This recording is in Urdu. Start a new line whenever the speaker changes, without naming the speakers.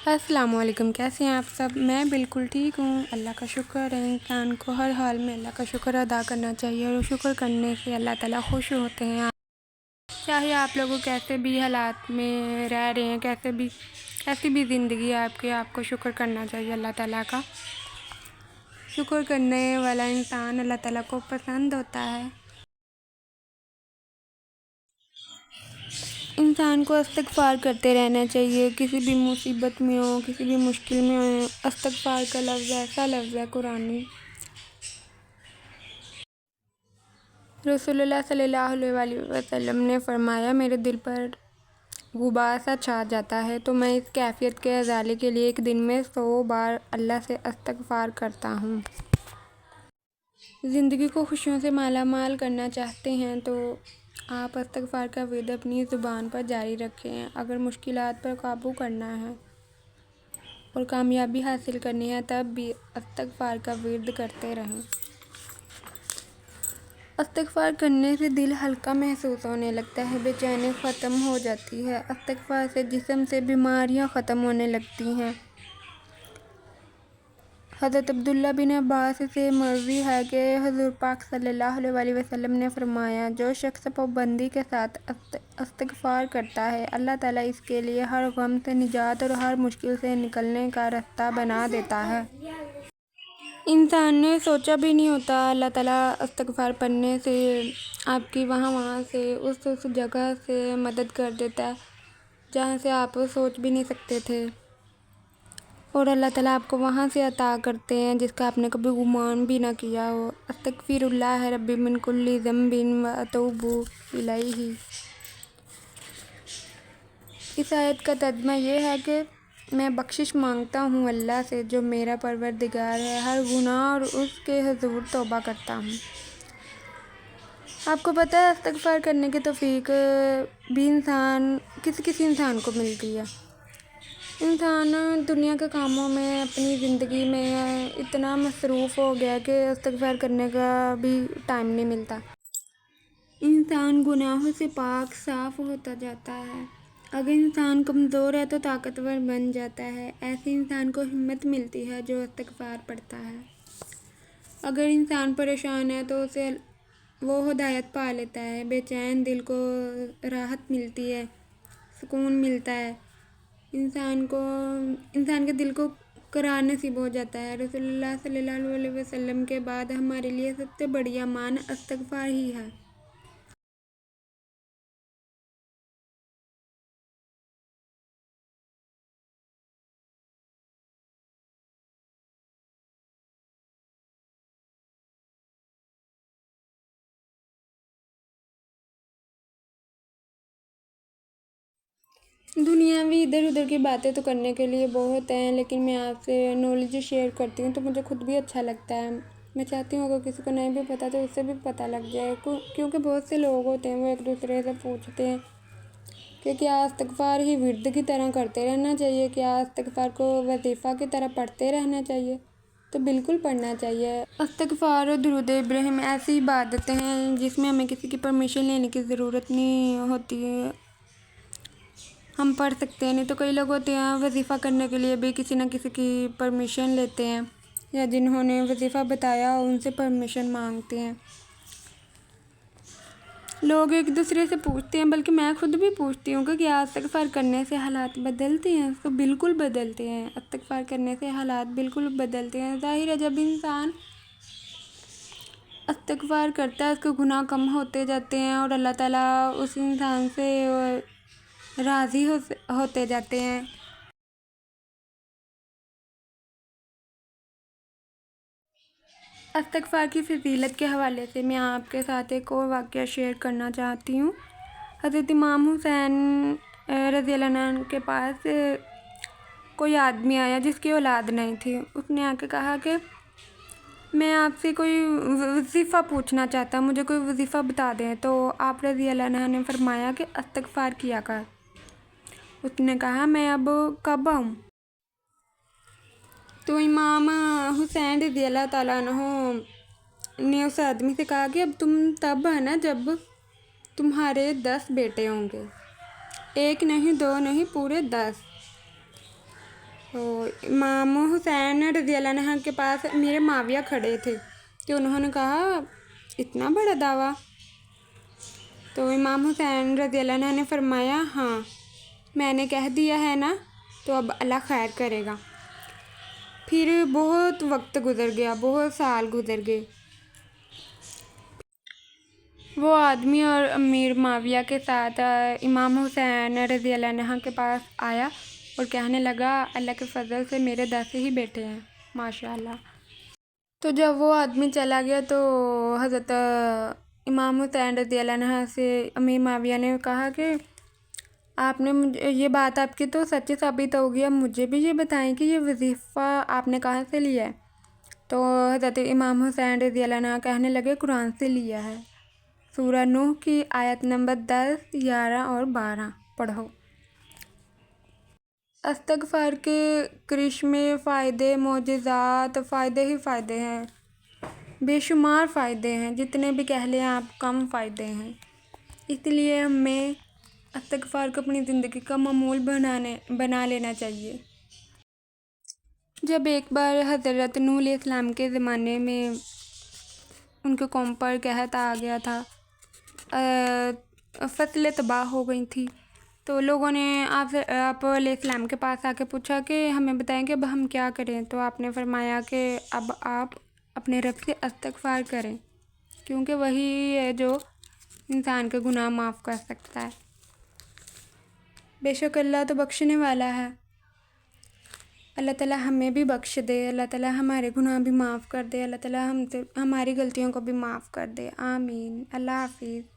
السلام علیکم، کیسے ہیں آپ سب؟ میں بالکل ٹھیک ہوں، اللہ کا شکر ہے۔ انسان کو ہر حال میں اللہ کا شکر ادا کرنا چاہیے، اور شکر کرنے سے اللہ تعالیٰ خوش ہوتے ہیں۔ چاہے آپ لوگوں کیسے بھی حالات میں رہ رہے ہیں، کیسی بھی زندگی آپ کی، آپ کو شکر کرنا چاہیے اللہ تعالیٰ کا۔ شکر کرنے والا انسان اللہ تعالیٰ کو پسند ہوتا ہے۔ انسان کو استغفار کرتے رہنا چاہیے، کسی بھی مصیبت میں ہو، کسی بھی مشکل میں ہو۔ استغفار کا لفظ ایسا لفظ ہے قرآنی، رسول اللہ صلی اللہ علیہ وسلم نے فرمایا، میرے دل پر غبار سا چھا جاتا ہے تو میں اس کیفیت کے ازالے کے لیے ایک دن میں 100 بار اللہ سے استغفار کرتا ہوں۔ زندگی کو خوشیوں سے مالا مال کرنا چاہتے ہیں تو آپ استغفار کا ورد اپنی زبان پر جاری رکھیں۔ اگر مشکلات پر قابو کرنا ہے اور کامیابی حاصل کرنی ہے تب بھی استغفار کا ورد کرتے رہیں۔ استغفار کرنے سے دل ہلکا محسوس ہونے لگتا ہے، بے چینی ختم ہو جاتی ہے۔ استغفار سے جسم سے بیماریاں ختم ہونے لگتی ہیں۔ حضرت عبداللہ بن عباس سے مروی ہے کہ حضور پاک صلی اللہ علیہ وسلم نے فرمایا، جو شخص پابندی کے ساتھ استغفار کرتا ہے، اللہ تعالیٰ اس کے لیے ہر غم سے نجات اور ہر مشکل سے نکلنے کا راستہ بنا دیتا ہے۔ انسان نے سوچا بھی نہیں ہوتا، اللہ تعالیٰ استغفار پڑھنے سے آپ کی وہاں سے اس جگہ سے مدد کر دیتا ہے جہاں سے آپ سوچ بھی نہیں سکتے تھے، اور اللہ تعالیٰ آپ کو وہاں سے عطا کرتے ہیں جس کا آپ نے کبھی گمان بھی نہ کیا ہو۔ استغفر اللہ ربی من کل ذنب واتوب الیہ۔ اس آیت کا ترجمہ یہ ہے کہ میں بخشش مانگتا ہوں اللہ سے جو میرا پروردگار ہے، ہر گناہ اور اس کے حضور توبہ کرتا ہوں۔ آپ کو پتہ ہے استغفار کرنے کی توفیق بھی کسی انسان کو ملتی ہے۔ انسان دنیا کے کاموں میں اپنی زندگی میں اتنا مصروف ہو گیا کہ استغفار کرنے کا بھی ٹائم نہیں ملتا۔ انسان گناہوں سے پاک صاف ہوتا جاتا ہے۔ اگر انسان کمزور ہے تو طاقتور بن جاتا ہے۔ ایسے انسان کو ہمت ملتی ہے جو استغفار پڑھتا ہے۔ اگر انسان پریشان ہے تو اسے وہ ہدایت پا لیتا ہے۔ بے چین دل کو راحت ملتی ہے، سکون ملتا ہے، انسان کے دل کو قرار نصیب ہو جاتا ہے۔ رسول اللہ صلی اللہ علیہ وسلم کے بعد ہمارے لیے سب سے بڑی امان استغفار ہی ہے۔ دنیاوی ادھر ادھر کی باتیں تو کرنے کے لیے بہت ہیں، لیکن میں آپ سے نالج شیئر کرتی ہوں تو مجھے خود بھی اچھا لگتا ہے۔ میں چاہتی ہوں اگر کسی کو نہیں بھی پتہ تو اس سے بھی پتہ لگ جائے، کیونکہ بہت سے لوگ ہوتے ہیں وہ ایک دوسرے سے پوچھتے ہیں کہ کیا استغفار ہی ورد کی طرح کرتے رہنا چاہیے، کیا استغفار کو وظیفہ کی طرح پڑھتے رہنا چاہیے؟ تو بالکل پڑھنا چاہیے۔ استغفار اور درود ابراہیم ایسی عبادتیں ہیں جس میں ہمیں کسی کی پرمیشن لینے کی ضرورت نہیں ہوتی ہے، ہم پڑھ سکتے ہیں۔ نہیں تو کئی لوگ ہوتے ہیں وظیفہ کرنے کے لیے بھی کسی نہ کسی کی پرمیشن لیتے ہیں، یا جنہوں نے وظیفہ بتایا ان سے پرمیشن مانگتے ہیں۔ لوگ ایک دوسرے سے پوچھتے ہیں، بلکہ میں خود بھی پوچھتی ہوں کہ کیا استغفار کرنے سے حالات بدلتے ہیں؟ تو بالکل بدلتے ہیں۔ استغفار کرنے سے حالات بالکل بدلتے ہیں۔ ظاہر ہے جب انسان استغفار کرتا ہے اس کے گناہ کم ہوتے جاتے ہیں اور اللہ تعالیٰ اس انسان سے راضی ہوتے جاتے ہیں۔ استغفار کی فضیلت کے حوالے سے میں آپ کے ساتھ ایک اور واقعہ شیئر کرنا چاہتی ہوں۔ حضرت امام حسین رضی اللہ عنہ کے پاس کوئی آدمی آیا جس کی اولاد نہیں تھی۔ اس نے آ کے کہا کہ میں آپ سے کوئی وظیفہ پوچھنا چاہتا ہوں، مجھے کوئی وظیفہ بتا دیں۔ تو آپ رضی اللہ عنہ نے فرمایا کہ استغفار کیا کر۔ اس نے کہا میں اب کب آؤں؟ تو امام حسین رضی اللہ تعالیٰ عنہ نے اس آدمی سے کہا کہ اب تم تب آنا جب تمہارے 10 بیٹے ہوں گے، 1 نہیں 2 نہیں، پورے 10۔ تو امام حسین رضی اللہ عنہ کے پاس میرے معاویہ کھڑے تھے کہ انہوں نے کہا اتنا بڑا دعویٰ. تو امام حسین رضی اللہ عنہ نے فرمایا ہاں میں نے کہہ دیا ہے نا تو اب اللہ خیر کرے گا. پھر بہت وقت گزر گیا، بہت سال گزر گئے. وہ آدمی اور امیر معاویہ کے ساتھ امام حسین رضی اللہ عنہ کے پاس آیا اور کہنے لگا اللہ کے فضل سے میرے 10 ہی بیٹے ہیں ماشاء اللہ. تو جب وہ آدمی چلا گیا تو حضرت امام حسین رضی اللہ عنہ سے امیر معاویہ نے کہا کہ آپ نے یہ بات آپ کی تو سچ ثابت ہو گیا، مجھے بھی یہ بتائیں کہ یہ وظیفہ آپ نے کہاں سے لیا ہے. تو حضرت امام حسین رضی اللہ عنہ کہنے لگے قرآن سے لیا ہے، سورہ نوح کی آیت نمبر 10، 11 اور 12 پڑھو. استغفار کے کرشمے، فائدے، معجزات، فائدے ہی فائدے ہیں، بے شمار فائدے ہیں، جتنے بھی کہہ لیں آپ کم فائدے ہیں. اس لیے ہمیں استغفار کو اپنی زندگی کا معمول بنا لینا چاہیے. جب ایک بار حضرت نوح علیہ السلام کے زمانے میں ان کے قوم پر قحط آ گیا تھا، فصلیں تباہ ہو گئی تھیں، تو لوگوں نے آپ علیہ السلام کے پاس آ کے پوچھا کہ ہمیں بتائیں کہ اب ہم کیا کریں. تو آپ نے فرمایا کہ اب آپ اپنے رب سے استغفار کریں، کیونکہ وہی ہے جو انسان کے گناہ معاف کر سکتا ہے. بے شک اللہ تو بخشنے والا ہے. اللہ تعالیٰ ہمیں بھی بخش دے، اللہ تعالیٰ ہمارے گناہ بھی معاف کر دے، اللہ تعالیٰ ہماری غلطیوں کو بھی معاف کر دے. آمین. اللہ حافظ.